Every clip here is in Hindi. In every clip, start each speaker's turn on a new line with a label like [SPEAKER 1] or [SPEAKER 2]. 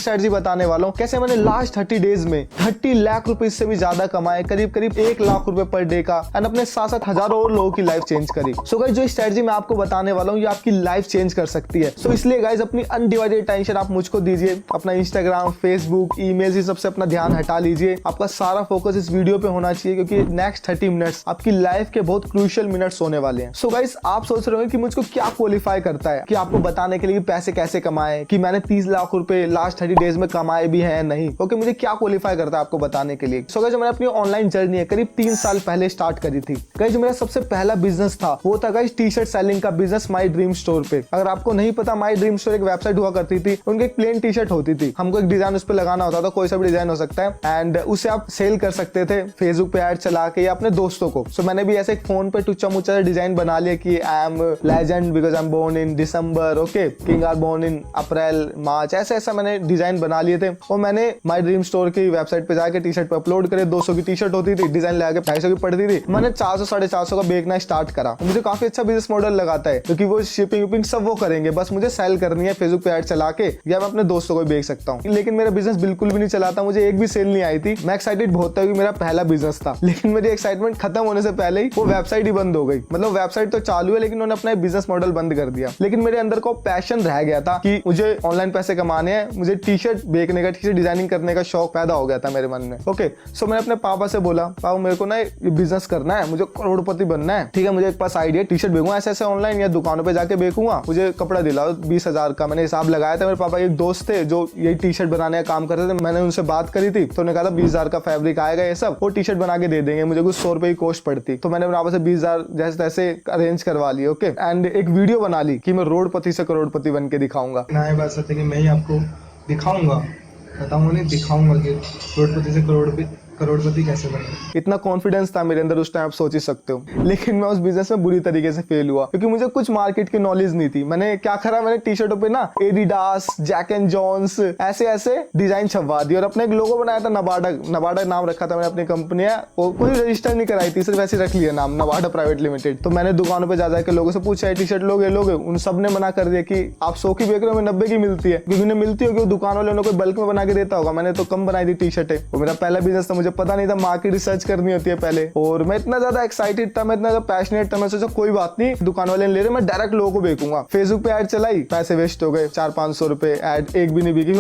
[SPEAKER 1] स्ट्रेटजी बताने वाला हूँ, कैसे मैंने लास्ट 30 डेज में 30 लाख रुपए से भी ज्यादा कमाए, करीब करीब 1 लाख रुपए पर डे का, एंड अपने साथ साथ हजारों और लोगों की लाइफ चेंज करी। सो गाइस जो स्ट्रेटजी मैं आपको बताने वाला हूँ ये आपकी लाइफ चेंज कर सकती है। सो इसलिए गाइस अपनी अनडिवाइडेड टेंशन आप मुझको दीजिए, अपना इंस्टाग्राम, फेसबुक, ईमेल, इस सबसे अपना ध्यान हटा लीजिए। आपका सारा फोकस इस वीडियो पे होना चाहिए क्योंकि नेक्स्ट 30 मिनट्स आपकी लाइफ के बहुत क्रूशियल मिनट्स होने वाले हैं। सो गाइस आप सोच रहे हो कि मुझको क्या क्वालिफाई करता है कि आपको बताने के लिए पैसे कैसे कमाए, कि मैंने 30 लाख रुपए लास्ट 30 डेज में कमाए भी हैं नहीं। ओके, मुझे क्या क्वालिफाई करता है आपको बताने के लिए। सो गाइस मैंने अपनी ऑनलाइन जर्नी है करीब 3 साल पहले स्टार्ट करी थी। गाइस जो मेरा सबसे पहला बिजनेस था वो था गाइस टी शर्ट सेलिंग का बिजनेस माई ड्रीम स्टोर पे। अगर आपको नहीं पता, माई ड्रीम स्टोर एक वेबसाइट हुआ करती थी, उनकी एक प्लेन टी शर्ट होती थी, हमको एक डिजाइन उस पर लगाना होता था, कोई सा भी डिजाइन हो सकता है, एंड उसे आप सेल कर सकते थे फेसबुक पे ऐड चला के या अपने दोस्तों को। सो मैंने भी ऐसे एक फोन पे टुच्चा मुच्चा डिजाइन बना लिया कि I am legend because I am born in December, okay, king are born in April March, ऐसा मैंने डिजाइन बना लिए थे और मैंने माई ड्रीम स्टोर की वेबसाइट पे जाके टी शर्ट पे अपलोड करे। 200 की टी शर्ट होती थी, डिजाइन लगा के 250 की पड़ती थी। मैंने 400 साढ़े 400 का बेचना स्टार्ट करा। मुझे काफी अच्छा बिजनेस मॉडल लगाता है क्योंकि वो शिपिंग सब वो करेंगे, बस मुझे सेल करनी है फेसबुक पे ऐड चला के, या मैं अपने दोस्तों को बेच सकता हूँ। लेकिन मेरा बिजनेस बिल्कुल भी नहीं चलाता, मुझे एक भी सेल नहीं आई थी। मैं एक्साइटेड बहुत था कि मेरा पहला बिजनेस था, लेकिन मेरी एक्साइटमेंट खत्म होने से पहले ही वो वेबसाइट ही बंद हो गई। मतलब वेबसाइट तो चालू है लेकिन उन्होंने अपना बिजनेस मॉडल बंद कर दिया। लेकिन मेरे अंदर को पैशन रह गया था कि मुझे ऑनलाइन पैसे कमाने हैं, मुझे टी शर्ट बेचने का, टी शर्ट डिजाइनिंग करने का शौक पैदा हो गया था मेरे मन में। ओके, सो मैंने अपने पापा से बोला, पापा मेरे को ना ये बिजनेस करना है, मुझे करोड़पति बनना है, ठीक है, मुझे एक पास आइडिया, टी शर्ट बेचूंगा ऐसे ऑनलाइन या दुकानों पे जाके बेचूंगा, मुझे कपड़ा दिलाओ 20,000 का। मैंने हिसाब लगाया था। मेरे पापा एक दोस्त थे जो यही टी शर्ट बनाने का काम करते थे, मैंने उनसे बात करी थी तो उन्होंने कहा था 20,000 का फैब्रिक आएगा, ये सब वो टी शर्ट बना के दे देंगे, मुझे कुछ 100 रुपए की कॉस्ट पड़ती। तो मैंने पापा से 20,000 जैसे तैसे अरेंज करवा ली। ओके, एंड एक वीडियो बना ली कि मैं रोडपति से करोड़पति बन के दिखाऊंगा।
[SPEAKER 2] बात सच है कि मैं ही आपको दिखाऊंगा, बताऊंगा नहीं, दिखाऊंगा कि करोड़पति से करोड़पति कैसे बने।
[SPEAKER 1] इतना कॉन्फिडेंस था मेरे अंदर उस टाइम, आप सोच ही सकते हो। लेकिन मैं उस बिजनेस में बुरी तरीके से फेल हुआ क्योंकि मुझे कुछ मार्केट की नॉलेज नहीं थी। मैंने क्या करा, मैंने टी शर्टों पे ना एडिडास, जैक एंड जॉन्स ऐसे डिजाइन छपवा दी और अपने एक लोगो बनाया था, नबाडा नाम रखा था मैंने अपनी कंपनी है, वो कोई रजिस्टर नहीं कराई थी, सिर्फ ऐसे रख लिया नाम, नबाडा प्राइवेट लिमिटेड। तो मैंने दुकानों पे जा के लोगों से पूछा टी शर्ट लोगे, उन सब ने मना कर दिया कि आप 100 की बेच रहे हो, 90 की मिलती है, क्योंकि उन्हें मिलती होगी, दुकान वाले कोई बल्क में बना के देता होगा। मैंने तो कम बनाई थी टी शर्टें। वो मेरा पहला बिजनेस था, मुझे पता नहीं था मार्केट रिसर्च करनी होती है पहले, और मैं इतना ज्यादा एक्साइटेड था, मैं इतना ज्यादा पैशनेट था, मैं सोचा कोई बात नहीं, दुकान वाले ले रहे, मैं डायरेक्ट लोगों को बेचूंगा। फेसबुक पे ऐड चलाई, पैसे वेस्ट हो गए, 400-500 रुपए, ऐड एक भी नहीं बिकी।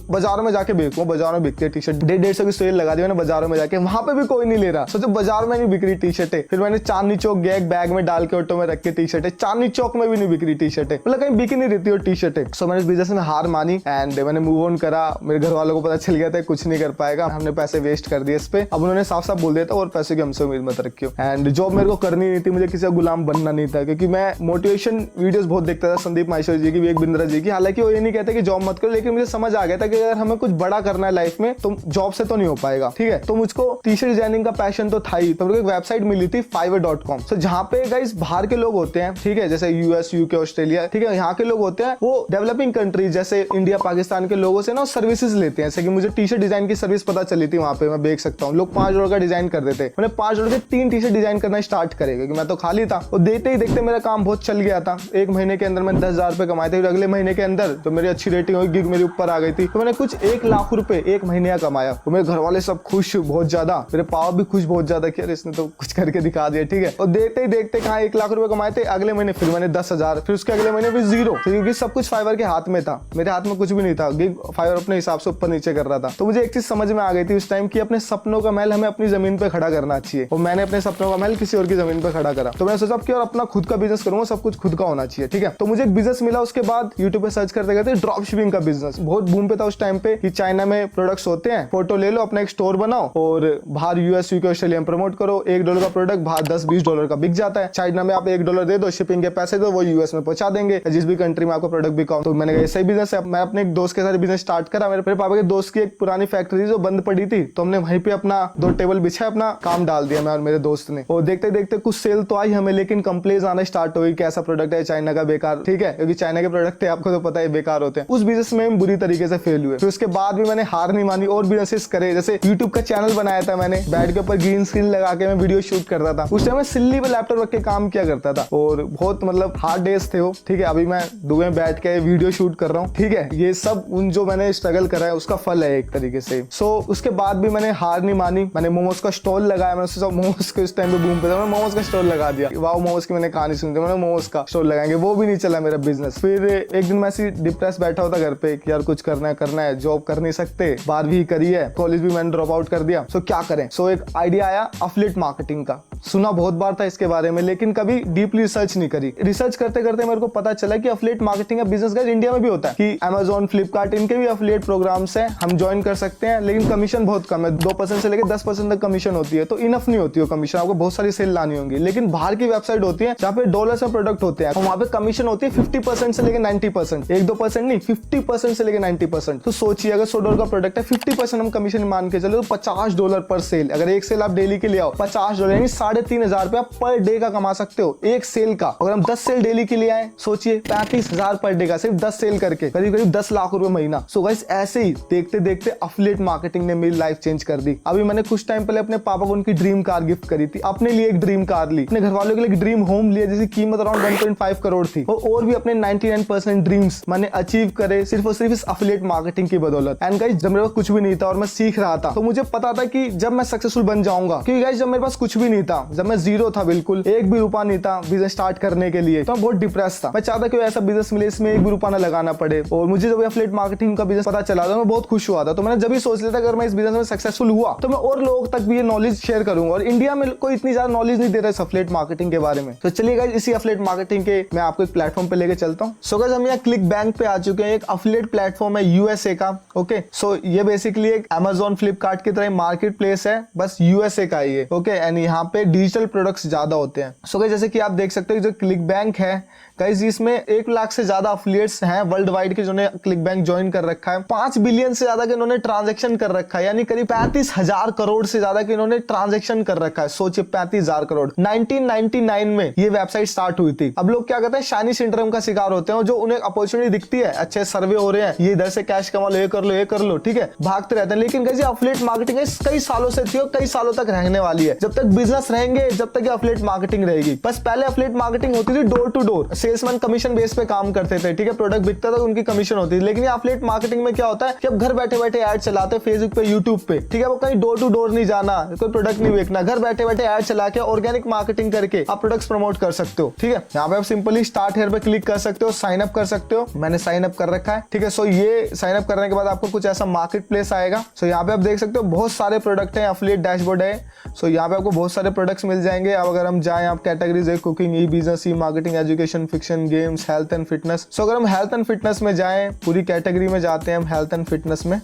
[SPEAKER 1] बाजारों में जाके बेचूंगा, बाजारों में बिकती है टी शर्ट, 150 की सेल लगा दी मैंने बाजारों में जाके, वहां पे भी कोई नहीं ले रहा। सोचो बाजार में नहीं बिक रही टी शर्टें। फिर मैंने चांदनी चौक गया, एक बैग में डाल के ऑटो में रख के टी शर्टें, चांदनी चौक में भी नहीं बिक रही टी शर्टें, मतलब कहीं बिकी नहीं रहती टी शर्टें। सो मैंने इस बिजनेस में हार मानी एंड मैंने मूव ऑन करा। मेरे घर वालों को पता चल गया था कुछ नहीं कर पाएगा, हमने पैसे वेस्ट कर दिए इस पे। अब उन्होंने साफ साफ बोल दिया था और पैसे की हमसे उम्मीद मत रखियो। एंड जॉब मेरे को करनी नहीं थी, मुझे किसी का गुलाम बनना नहीं था, क्योंकि मैं मोटिवेशन वीडियोस बहुत देखता था, संदीप माहेश्वरी जी की, विवेक बिंद्रा जी की। हालांकि वो ये नहीं कहते कि जॉब मत करो, लेकिन मुझे समझ आ गया था कि अगर हमें कुछ बड़ा करना है लाइफ में तो जॉब से तो नहीं हो पाएगा, ठीक है। तो मुझको टी शर्ट डिजाइनिंग का पैशन तो था ही। तो मेरे को एक वेबसाइट मिली थी fiverr.com, so जहाँ पे गाइस बाहर के लोग होते हैं, ठीक है, जैसे यूएस, यूके, ऑस्ट्रेलिया, ठीक है, यहाँ के लोग होते हैं, वो डेवलपिंग कंट्रीज जैसे इंडिया, पाकिस्तान के लोगों से ना सर्विसेज लेते हैं। जैसे कि मुझे टी शर्ट डिजाइन की सर्विस पता चली थी, वहां पे मैं बेच सकता हूँ। लोग $5 का डिजाइन कर देते, मैंने $5 के 3 टी शर्ट डिजाइन करना स्टार्ट करे, क्योंकि मैं तो खाली था। और देखते ही देखते मेरा काम बहुत चल गया था। एक महीने के अंदर मैंने 10,000 रुपए कमाए थे। अगले महीने के अंदर तो मेरी अच्छी रेटिंग हुई, गिग मेरी ऊपर आ गई थी, तो मैंने कुछ 1 लाख रुपए एक महीने का कमाया। तो मेरे घर वाले सब खुश बहुत ज्यादा, मेरे पापा भी खुश बहुत ज्यादा कि अरे इसने तो कुछ करके दिखा दिया, ठीक है। और देखते ही देखते कहाँ 1 लाख रुपए कमाए थे, अगले महीने फिर मैंने 10,000, फिर उसके अगले महीने फिर 0, क्योंकि सब कुछ फाइवर के हाथ में था, मेरे हाथ में कुछ भी नहीं था। गिग फाइवर अपने हिसाब से ऊपर नीचे कर रहा था। तो मुझे एक चीज समझ में आ गई थी उस टाइम कि अपने सपनों का महल हमें अपनी जमीन पे खड़ा करना चाहिए, और मैंने अपने सपनों का महल किसी और की जमीन पे खड़ा करा। तो मैंने सोचा कि और अपना खुद का बिजनेस करूंगा, सब कुछ खुद का होना चाहिए, ठीक है। तो मुझे एक बिजनेस मिला, उसके बाद यूट्यूब पे सर्च करते करते ड्रॉप शिपिंग का बिजनेस बहुत बूम पे था उस टाइम पे, कि चाइना में प्रोडक्ट्स होते हैं, फोटो ले लो, अपना एक स्टोर बनाओ और बाहर यूएस, यूके, ऑस्ट्रेलिया में प्रमोट करो। $1 का प्रोडक्ट बाहर $10-20 का बिक जाता है। चाइना में आप $1 दे दो, शिपिंग के पैसे दो, वो यूएस में पहुंचा देंगे, जिस भी कंट्री में आपको प्रोडक्ट बिकाओ। तो मैंने कहा सही बिजनेस है। मैं अपने एक दोस्त के साथ बिजनेस स्टार्ट करा। मेरे पापा के दोस्त की एक पुरानी फैक्ट्री जो बंद पड़ी थी, तो हमने वहीं पे पे अपना 2 टेबल बिछा, अपना काम डाल दिया मैं और मेरे दोस्त ने। और देखते देखते कुछ सेल तो आई हमें, लेकिन कंप्लेंट आना स्टार्ट हो गई कि ऐसा प्रोडक्ट है चाइना का बेकार, ठीक है, क्योंकि चाइना के प्रोडक्ट थे आपको तो पता है बेकार होते हैं। उस बिजनेस में हम बुरी तरीके से फेल हुए। फिर उसके बाद भी मैंने हार नहीं मानी और बिजनेस करे, जैसे यूट्यूब का चैनल बनाया था मैंने, बेड के ऊपर ग्रीन स्क्रीन लगा के मैं वीडियो शूट करता था। उस टाइम मैं सिल्ली पे लैपटॉप रख के काम किया करता था और बहुत मतलब हार्ड डेज थे वो, ठीक है। अभी मैं दुबई में बैठ के वीडियो शूट कर रहा हूँ, ठीक है। ये सब उन जो मैंने स्ट्रगल करा है उसका फल है एक तरीके से। सो उसके बाद भी मैंने हार नहीं मानी, मैंने मोमोज का स्टॉल लगाया। मैंने सोचा मोमोज के उस टाइम पे बूम पे था, मैंने मोमोज का स्टॉल लगा दिया। वाओ मोमोज की मैंने कहानी सुनी थी, मैंने मोमोज का स्टॉल लगाएंगे, वो भी नहीं चला मेरा बिजनेस। फिर एक दिन मैं ऐसी डिप्रेस बैठा होता घर पे कि यार कुछ करना है, जॉब कर नहीं सकते, 12वीं करी है, कॉलेज भी मैंने ड्रॉप आउट कर दिया। सो क्या करें? सो एक आइडिया आया अफिलिएट मार्केटिंग का। सुना बहुत बार था इसके बारे में, लेकिन कभी डीपली रिसर्च नहीं करी। रिसर्च करते करते मेरे को पता चला कि अफिलिएट मार्केटिंग का बिजनेस गाइस इंडिया में भी होता है, कि Amazon, फ्लिपकार्ट इनके भी अफिलिएट प्रोग्राम्स हैं, हम ज्वाइन कर सकते हैं, लेकिन कमीशन बहुत कम है, 2% से लेकर 10% तक कमीशन होती है, तो इनफ नहीं होती है कमीशन, आपको बहुत सारी सेल लानी होंगी। लेकिन बाहर की वेबसाइट होती है जहाँ पे डॉलर्स में प्रोडक्ट होते हैं, वहाँ पे कमीशन होती है 50% से लेकर 90%, 1-2% नहीं, 50% से लेकर 90%। तो सोचिए अगर $100 का प्रोडक्ट है, 50% हम कमीशन मान के चले तो $50 पर सेल। अगर एक सेल आप डेली के लिए आओ, $50 यानी $3,500 पर डे का कमा सकते हो एक सेल का। अगर हम 10 सेल डेली के लिए आए, सोचिए 35,000 पर डे का, सिर्फ 10 सेल करके करीब करीब 10 लाख रुपए महीना। सो गाइस ऐसे ही देखते देखते अफिलिएट मार्केटिंग ने मेरी लाइफ चेंज कर दी। अभी मैंने कुछ टाइम पहले अपने पापा को उनकी ड्रीम कार गिफ्ट करी थी, अपने लिए एक ड्रीम कार ली, अपने घर वालों के लिए एक ड्रीम होम लिया जिसकी कीमत अराउंड 1.5 करोड़ थी, और भी अपने 99% ड्रीम्स मैंने अचीव करे सिर्फ और सिर्फ इस अफिलिएट मार्केटिंग की बदौलत। एंड गाइस जब मेरे पास कुछ भी नहीं था और मैं सीख रहा था, तो मुझे पता था कि जब मैं सक्सेसफुल बन जाऊंगा, क्योंकि गाइस जब मेरे पास कुछ भी नहीं था, जब मैं जीरो था, बिल्कुल एक भी रुपया नहीं था बिजनेस स्टार्ट करने के लिए, तो मैं बहुत डिप्रेस था। मैं चाहता कि ऐसा बिजनेस मिले इसमें एक भी रुपया ना लगाना पड़े। और मुझे जब अफिलिएट मार्केटिंग का बिजनेस पता चला था, मैं बहुत खुश हुआ था। तो मैंने जब भी सोच लिया था अगर मैं इस बिजनेस में सक्सेसफुल हुआ तो मैं और लोगों तक भी ये नॉलेज शेयर करूंगा। और इंडिया में कोई इतनी ज्यादा नॉलेज नहीं दे रहा है अफिलिएट मार्केटिंग के बारे में। तो चलिए गाइस इसी अफिलिएट मार्केटिंग के मैं आपको एक प्लेटफॉर्म पे लेके चलता हूँ। सो गाइस हम यहाँ क्लिक बैंक पे आ चुके हैं। एक अफिलिएट प्लेटफॉर्म है यूएसए का। ओके सो ये बेसिकली एक Amazon, फ्लिपकार्ट की तरह मार्केट प्लेस है, बस यूएसए का ही है। ओके एंड यहाँ पे डिजिटल प्रोडक्ट्स ज्यादा होते हैं। सो गाइस जैसे कि आप देख सकते हो जो क्लिक बैंक है गाइस, इसमें 1 लाख से ज्यादा अफिलिएट्स हैं वर्ल्ड वाइड के जिन्होंने क्लिक बैंक ज्वाइन कर रखा है। 5 बिलियन से ज्यादा के इन्होंने ट्रांजैक्शन कर रखा है, यानी करीब 35,000 करोड़ से ज्यादा के इन्होंने ट्रांजैक्शन कर रखा है। सोचिए 35,000 करोड़। 1999 में ये वेबसाइट स्टार्ट हुई थी। अब लोग क्या करते हैं, शाइनी सिंड्रोम का शिकार होते हैं, जो उन्हें अपॉर्चुनिटी दिखती है, अच्छे सर्वे हो रहे हैं, ये इधर से कैश कमा लो, ये कर लो, ये कर लो, ठीक है, भागते रहते हैं। लेकिन गाइस ये अफिलिएट मार्केटिंग कई सालों से थी और कई सालों तक रहने वाली है। जब तक बिजनेस रहेंगे, जब तक अफिलिएट मार्केटिंग रहेगी। बस पहले अफिलिएट मार्केटिंग होती थी door to door, salesman commission base पे काम करते थे, ठीक है, प्रोडक्ट बिकता था उनकी कमीशन होती थी। लेकिन ये अफिलिएट मार्केटिंग में क्या होता है कि अब घर बैठे बैठे ऐड चलाते हैं फेसबुक पे, यूट्यूब पे, ठीक है, वो कहीं डोर टू डोर नहीं जाना, कोई प्रोडक्ट नहीं बेचना, घर बैठे बैठे ऐड चला के ऑर्गेनिक मार्केटिंग करके आप प्रोडक्ट्स प्रमोट कर सकते हो, ठीक है। यहाँ पे आप सिंपली स्टार्ट हियर पे क्लिक कर सकते हो, साइन अप कर सकते हो। मैंने साइन अप कर रखा है, ठीक है। सो ये साइन अप करने के बाद आपको कुछ ऐसा मार्केट प्लेस आएगा। सो यहाँ पे आप देख सकते हो बहुत सारे प्रोडक्ट हैं, अफिलिएट डैशबोर्ड है। सो यहाँ पे आपको बहुत सारे प्रोडक्ट्स मिल जाएंगे। अब अगर हम जाएं, आप कैटेगरीज है cooking, e business, e marketing, education, fiction, games, health and fitness. So अगर हम हेल्थ एंड फिटनेस में जाएं, पूरी कैटेगरी में जाते हैं हम हेल्थ एंड फिटनेस में,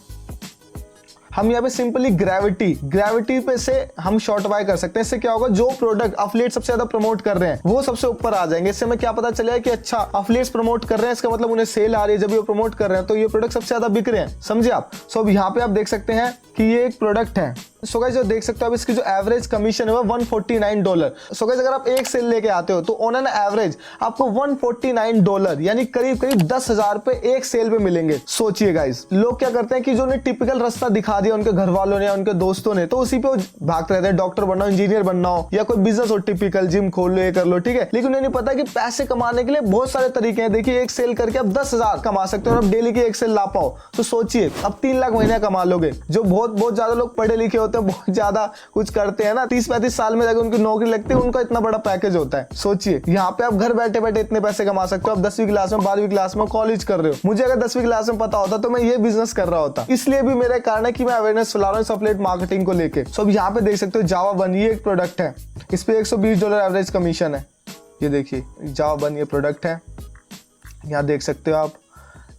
[SPEAKER 1] हम यहाँ पे सिंपली ग्रेविटी पे से हम शॉर्ट बाय कर सकते हैं। इससे क्या होगा, जो प्रोडक्ट अफिलिएट सबसे ज्यादा प्रमोट कर रहे हैं वो सबसे ऊपर आ जाएंगे। इससे हमें क्या पता चलेगा कि अच्छा अफिलिएट्स प्रमोट कर रहे हैं, इसका मतलब उन्हें सेल आ रही है। जब ये प्रमोट कर रहे हैं तो ये प्रोडक्ट सबसे ज्यादा बिक रहे हैं, समझे आप। सो अब यहाँ पे आप देख सकते हैं कि ये एक प्रोडक्ट है। सो गाइस जो देख सकते हो आप, इसकी जो एवरेज कमीशन है वो $149। सो गाइस अगर आप एक सेल लेके आते हो तो ऑन एन एवरेज आपको $149 यानी करीब करीब 10,000 रुपए एक सेल पे मिलेंगे। सोचिए गाइस, लोग क्या करते हैं कि जो उन्हें टिपिकल रास्ता दिखा दिया उनके घर वालों ने, उनके दोस्तों ने, तो उसी पे वो भागते रहते हैं। डॉक्टर बनना हो, इंजीनियर बनना हो, या कोई बिजनेस हो टिपिकल, जिम खोल लो, ये कर लो, ठीक है। लेकिन उन्हें नहीं पता कि पैसे कमाने के लिए बहुत सारे तरीके हैं। देखिए एक सेल करके आप 10,000 कमा सकते हो और आप डेली की एक सेल ला पाओ तो सोचिए अब 3 लाख महीने कमा लोगे। जो बहुत ज्यादा लोग पढ़े लिखे होते हैं, बहुत ज्यादा कुछ करते हैं ना, 30-35 साल में जाकर उनकी नौकरी लगती है, उनका इतना बड़ा पैकेज होता है। सोचिए यहाँ पे आप घर बैठे बैठे इतने पैसे कमा सकते हो। आप 10वीं क्लास में, 12वीं क्लास में, कॉलेज कर रहे हो। मुझे अगर 10वीं क्लास में पता होता तो मैं ये बिजनेस कर रहा होता। इसलिए भी मेरा कारण है कि मैं अवेयरनेस फैला रहा हूँ अफिलिएट मार्केटिंग को लेके। सो अब यहाँ पे देख सकते हो जावा वन, ये एक प्रोडक्ट है, इस पे $120 एवरेज कमीशन है। ये देखिए जावा वन ये प्रोडक्ट है, यहाँ देख सकते हो आप।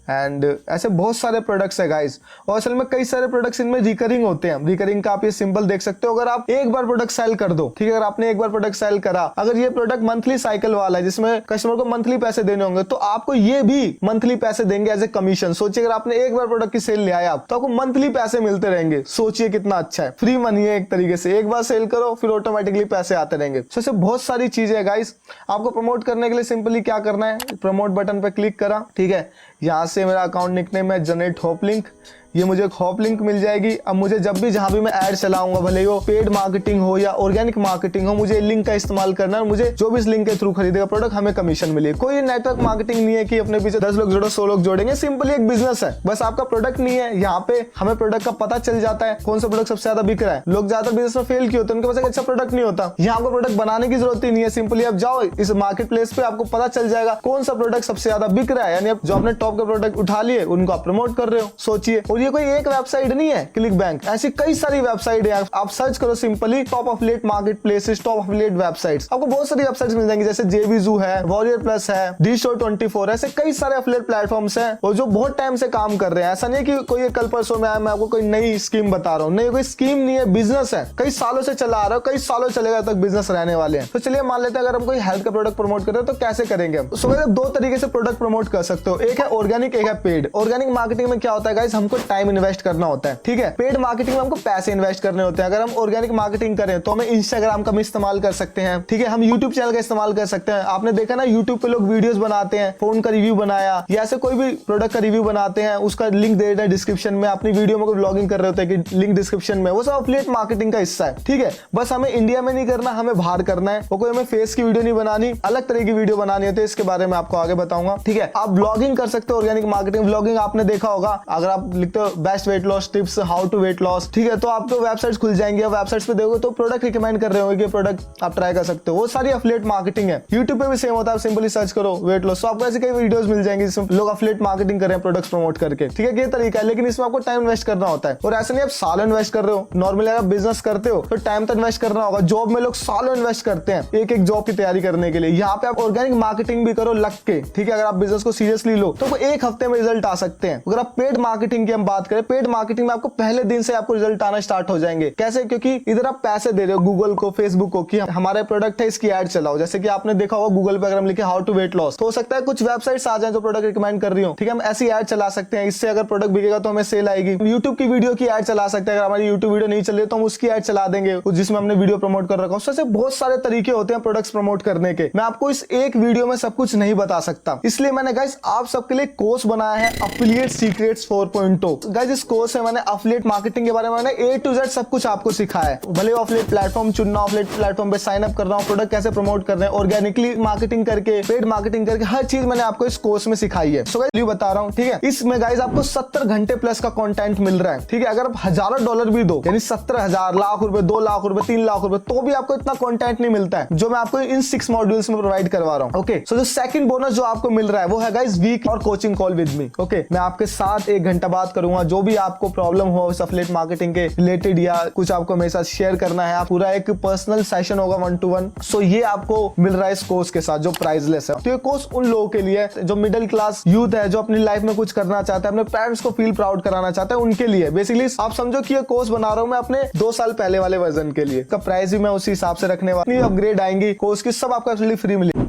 [SPEAKER 1] एंड ऐसे बहुत सारे प्रोडक्ट्स है गाइस। और असल में कई सारे प्रोडक्ट्स इनमें रिकरिंग होते हैं। रिकरिंग का आप ये सिंपल देख सकते हो, अगर आप एक बार प्रोडक्ट सेल कर दो, ठीक है, अगर आपने एक बार प्रोडक्ट सेल करा, अगर ये प्रोडक्ट मंथली साइकिल वाला है जिसमें कस्टमर को मंथली पैसे देने होंगे, तो आपको ये भी मंथली पैसे देंगे एज ए कमीशन। सोचिए अगर आपने एक बार प्रोडक्ट की सेल ले आया तो आपको मंथली पैसे मिलते रहेंगे। सोचिए कितना अच्छा है, फ्री मनी है एक तरीके से। एक बार सेल करो फिर ऑटोमेटिकली पैसे आते रहेंगे। सो ऐसे बहुत सारी चीजें है गाइस। आपको प्रमोट करने के लिए सिंपली क्या करना है, प्रमोट बटन पे क्लिक करा, ठीक है, यहां से मेरा अकाउंट निकनेम है जनरेट हॉप लिंक, ये मुझे एक हॉप लिंक मिल जाएगी। अब मुझे जब भी जहां भी मैं ऐड चलाऊंगा, भले वो पेड मार्केटिंग हो या ऑर्गेनिक मार्केटिंग हो, मुझे लिंक का इस्तेमाल करना है। मुझे जो भी इस लिंक के थ्रू खरीदेगा प्रोडक्ट, हमें कमीशन मिले। कोई नेटवर्क मार्केटिंग नहीं है कि अपने पीछे 10 लोग जोड़ो 100 लोग जोड़ेंगे। सिंपली एक बिजनेस है, बस आपका प्रोडक्ट नहीं है। यहाँ पे हमें प्रोडक्ट का पता चल जाता है कौन सा प्रोडक्ट सबसे ज्यादा बिक रहा है। लोग ज्यादा बिजनेस में फेल क्यों होते हैं, उनके पास एक अच्छा प्रोडक्ट नहीं होता। यहाँ आपको प्रोडक्ट बनाने की जरूरत ही नहीं है। सिंपली आप जाओ इस मार्केट प्लेस पे, आपको पता चल जाएगा कौन सा प्रोडक्ट सबसे ज्यादा बिक रहा है। यानी आप जो अपने टॉप के प्रोडक्ट उठा लिए उनको आप प्रमोट कर रहे हो। सोचिए, और ये कोई एक वेबसाइट नहीं है क्लिक बैंक, ऐसी कई सारी वेबसाइट है। आप सर्च करो simply top affiliate market places, top affiliate websites, आपको बहुत सारी वेबसाइट्स मिल जाएंगी, जैसे जेवीजू है, वॉरियर प्लस है, D-Store24, ऐसे कई सारे अफिलिएट प्लेटफॉर्म्स हैं और जो बहुत टाइम से काम कर रहे हैं। ऐसा नहीं कि कोई कल परसों में आया, मैं आपको कोई नई स्कीम बता रहा हूँ, नहीं, कोई स्कीम नहीं है, बिजनेस है, कई सालों से चला आ रहा है, कई सालों चलेगा तक बिजनेस रहने वाले हैं। तो चलिए मान लेते हैं अगर हम कोई हेल्थ का प्रोडक्ट प्रमोट कर रहे हैं तो कैसे करेंगे हम। सो दो तरीके से प्रोडक्ट प्रमोट कर सकते हो, एक है ऑर्गेनिक, एक है पेड। ऑर्गेनिक मार्केटिंग में क्या होता है गाइस, हमको टाइम इन्वेस्ट करना होता है, ठीक है। पेड मार्केटिंग में हमको पैसे इन्वेस्ट करने होते हैं। अगर हम ऑर्गेनिक मार्केटिंग करें तो हमें इंस्टाग्राम का भी इस्तेमाल कर सकते हैं, ठीक है, हम यूट्यूब चैनल का इस्तेमाल कर सकते हैं। आपने देखा ना यूट्यूब पे लोग वीडियोस बनाते हैं, फोन का रिव्यू बनाया या ऐसे कोई भी प्रोडक्ट का रिव्यू बनाते हैं, उसका लिंक दे देते हैं डिस्क्रिप्शन में। अपनी वीडियो में कोई व्लॉगिंग कर रहे होते हैं कि लिंक डिस्क्रिप्शन में, वो सब एफिलिएट मार्केटिंग का हिस्सा है, ठीक है। बस हमें इंडिया में नहीं करना, हमें बाहर करना है। वो कोई हमें फेस की वीडियो नहीं बनानी, अलग तरह की वीडियो बनानी होती है, इसके बारे में आपको आगे बताऊंगा, ठीक है। आप ब्लॉगिंग कर सकते हो, ऑर्गेनिक मार्केटिंग ब्लॉगिंग आपने देखा होगा। अगर आप लिखते हो best weight loss tips, how to weight loss, ठीक है, तो आपको वेबसाइट्स खुल जाएंगे। वेबसाइट्स पे देखोगे तो प्रोडक्ट रिकमेंड कर रहे होंगे कि प्रोडक्ट आप ट्राई कर सकते हो, वो सारी एफिलिएट मार्केटिंग है। यूट्यूब पे भी सेम होता है, सिंपली सर्च करो वेट लॉस, तो आपको ऐसे कई वीडियोस मिल जाएंगे जिसमें लोग एफिलिएट मार्केटिंग कर रहे हैं प्रोडक्ट्स प्रमोट करके, ठीक है। ये तरीका है, लेकिन इसमें आपको टाइम इन्वेस्ट करना होता है। और ऐसा नहीं आप सालों इन्वेस्ट कर रहे हो। नॉर्मली अगर बिजनेस करते हो तो टाइम तो इन्वेस्ट करना होगा। जॉब में लोग सालों इन्वेस्ट करते हैं एक एक जॉब की तैयारी करने के लिए। यहाँ पे आप ऑर्गेनिक मार्केटिंग भी करो लग के, ठीक है। अगर आप बिजनेस को सीरियसली लो तो एक हफ्ते में रिजल्ट आ सकते हैं। अगर आप पेड मार्केटिंग की हम बात करें, पेड मार्केटिंग में आपको पहले दिन से आपको रिजल्ट आना स्टार्ट हो जाएंगे। कैसे? क्योंकि इधर आप पैसे दे रहे हो गूगल को, फेसबुक को कि हमारे प्रोडक्ट है, इसकी एड चलाओ। जैसे कि आपने देखा होगा गूगल पे अगर हम लिखे हाउ टू वेट लॉस, तो हो सकता है कुछ वेबसाइट्स आ जाए जो प्रोडक्ट रिकमेंड कर रही हो, ठीक है। हम ऐसी एड चला सकते हैं, इससे अगर प्रोडक्ट बिकेगा तो हमें सेल आएगी। यूट्यूब की वीडियो की एड चला सकते हैं, अगर हमारी यूट्यूब वीडियो नहीं चल रही तो हम उसकी एड चला देंगे जिसमें हमने वीडियो प्रमोट कर रखा है। उससे बहुत सारे तरीके होते हैं प्रोडक्ट्स प्रमोट करने के। मैं आपको इस एक वीडियो में सब कुछ नहीं बता सकता, इसलिए मैंने गाइस आप सबके लिए कोर्स बनाया है एफिलिएट सीक्रेट्स 4.0। गाइस इस कोर्स में मैंने एफिलिएट मार्केटिंग के बारे में मैंने A to Z सब कुछ आपको सिखाया है। भले वो एफिलिएट प्लेटफॉर्म चुनना, एफिलिएट प्लेटफॉर्म पे साइन अप करना हो, प्रोडक्ट कैसे प्रमोट करना है, ऑर्गेनिकली मार्केटिंग करके, पेड मार्केटिंग करके, हर चीज मैंने आपको इस कोर्स में सिखाई है। सो गाइस बता रहा हूं, ठीक है। इसमें गाइस आपको 70 घंटे प्लस का कंटेंट मिल रहा है, ठीक है। अगर आप हजारों डॉलर भी दो, यानी 70,000, लाख रुपए, 2 लाख रुपए, 3 लाख रुपए, तो भी आपको इतना कंटेंट नहीं मिलता है जो मैं आपको इन 6 मॉड्यूल्स में प्रोवाइड करवा रहा हूं। ओके, सो जो सेकंड बोनस जो आपको मिल रहा है वो है गाइस वीक और coaching call with me. Okay, मैं आपके साथ 1 घंटा बात करूंगा। जो भी आपको प्रॉब्लम हो एफिलिएट मार्केटिंग के रिलेटेड या कुछ आपको मेरे साथ शेयर करना है, पूरा एक पर्सनल सेशन होगा 1 to 1। सो ये आपको मिल रहा है इस कोर्स के साथ जो प्राइसलेस है। तो ये कोर्स उन लोगों के लिए है जो मिडिल क्लास यूथ है, जो अपनी लाइफ में कुछ करना चाहता है, अपने पेरेंट्स को फील प्राउड कराना चाहता है, उनके लिए। बेसिकली आप समझो कि ये कोर्स बना रहा हूं मैं अपने 2 साल पहले वाले वर्जन के लिए। का प्राइस भी मैं उसी हिसाब से रखने वाला, अपग्रेड आएंगी कोर्स की, सब आपको एक्चुअली फ्री मिलेगी।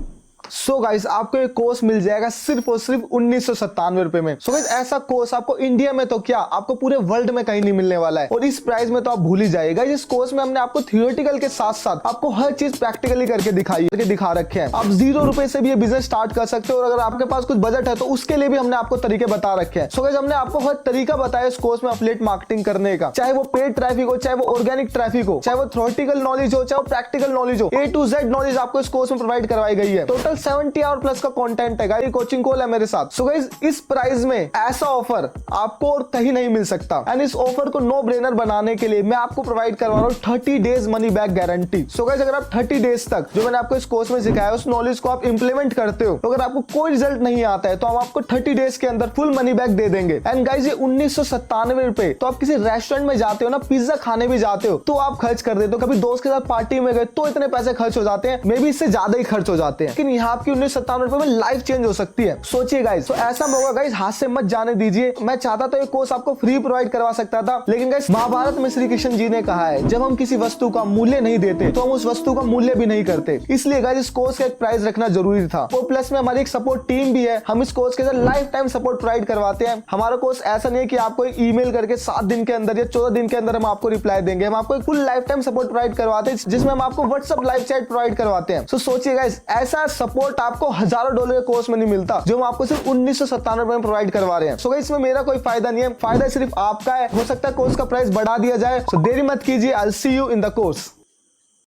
[SPEAKER 1] सो गाइस आपको ये कोर्स मिल जाएगा सिर्फ और सिर्फ 1997 रुपए में। सो गाइस ऐसा कोर्स आपको इंडिया में तो क्या, आपको पूरे वर्ल्ड में कहीं नहीं मिलने वाला है, और इस प्राइस में तो आप भूल ही जाइएगा। इस कोर्स में हमने आपको थियोरेटिकल के साथ साथ आपको हर चीज प्रैक्टिकली करके दिखा रखे हैं। आप 0 रुपए से भी ये बिजनेस स्टार्ट कर सकते हो, और अगर आपके पास कुछ बजट है तो उसके लिए भी हमने आपको तरीके बता रखे हैं। सो गाइस हमने आपको हर तरीका बताया इस कोर्स में एफिलिएट मार्केटिंग करने का, चाहे वो पेड ट्रैफिक हो, चाहे वो ऑर्गेनिक ट्रैफिक हो, चाहे वो थ्योरेटिकल नॉलेज हो, चाहे वो प्रैक्टिकल नॉलेज हो, A to Z नॉलेज आपको इस कोर्स में प्रोवाइड करवाई गई है। टोटल 70 आवर प्लस का कंटेंट है गाइस, कोचिंग कॉल है मेरे साथ। सो गाइस इस प्राइस में ऐसा ऑफर आपको और कहीं नहीं मिल सकता, एंड इस ऑफर को नो ब्रेनर बनाने के लिए मैं आपको प्रोवाइड करवा रहा हूं 30 days money back guarantee. So guys अगर आप 30 डेज तक जो मैंने आपको इस कोर्स में सिखाया उस नॉलेज को आप इंप्लीमेंट करते हो, तो अगर आपको कोई रिजल्ट नहीं आता है तो हम आपको 30 डेज के अंदर फुल मनी बैक दे देंगे। एंड गाइस ये 1997 रुपए, तो आप किसी रेस्टोरेंट में जाते हो ना, पिज्जा खाने भी जाते हो तो आप खर्च कर देते हो, कभी दोस्त के साथ पार्टी में गए तो इतने पैसे खर्च हो जाते हैं, मे बी इससे ज्यादा ही खर्च हो जाते हैं। लेकिन यहाँ आपकी आपकी 1997 रुपए में लाइफ चेंज हो सकती है। सोचिए गाइस, तो ऐसा होगा गाइस, हाथ से मत जाने दीजिए। मैं चाहता तो ये कोर्स आपको फ्री प्रोवाइड करवा सकता था, लेकिन गाइस महाभारत में श्री कृष्ण जी ने कहा है, जब हम किसी वस्तु का मूल्य नहीं देते तो हम उस वस्तु का मूल्य भी नहीं करते। इसलिए गाइस इस कोर्स का एक प्राइस रखना जरूरी था। और प्लस में हमारी एक सपोर्ट टीम भी है, हम इस कोर्स के अंदर लाइफ टाइम सपोर्ट प्रोवाइड करवाते हैं। हमारा कोर्स ऐसा नहीं है कि आपको ईमेल करके 7 दिन के अंदर या 14 दिन के अंदर हम आपको रिप्लाई देंगे। हम आपको एक full life time support provide करवाते हैं, जिसमें हम आपको व्हाट्सएप लाइव चैट प्रोवाइड करवाते हैं। सो सोचिए गाइस, ऐसा सपोर्ट आपको हजारों डॉलर के कोर्स में नहीं मिलता, जो हम आपको सिर्फ 1997 में प्रोवाइड करवा रहे हैं। सो गाइस, इसमें मेरा कोई फायदा नहीं है, फायदा सिर्फ आपका है। हो सकता है कोर्स का प्राइस बढ़ा दिया जाए। सो देरी मत कीजिए, I will see you in the course.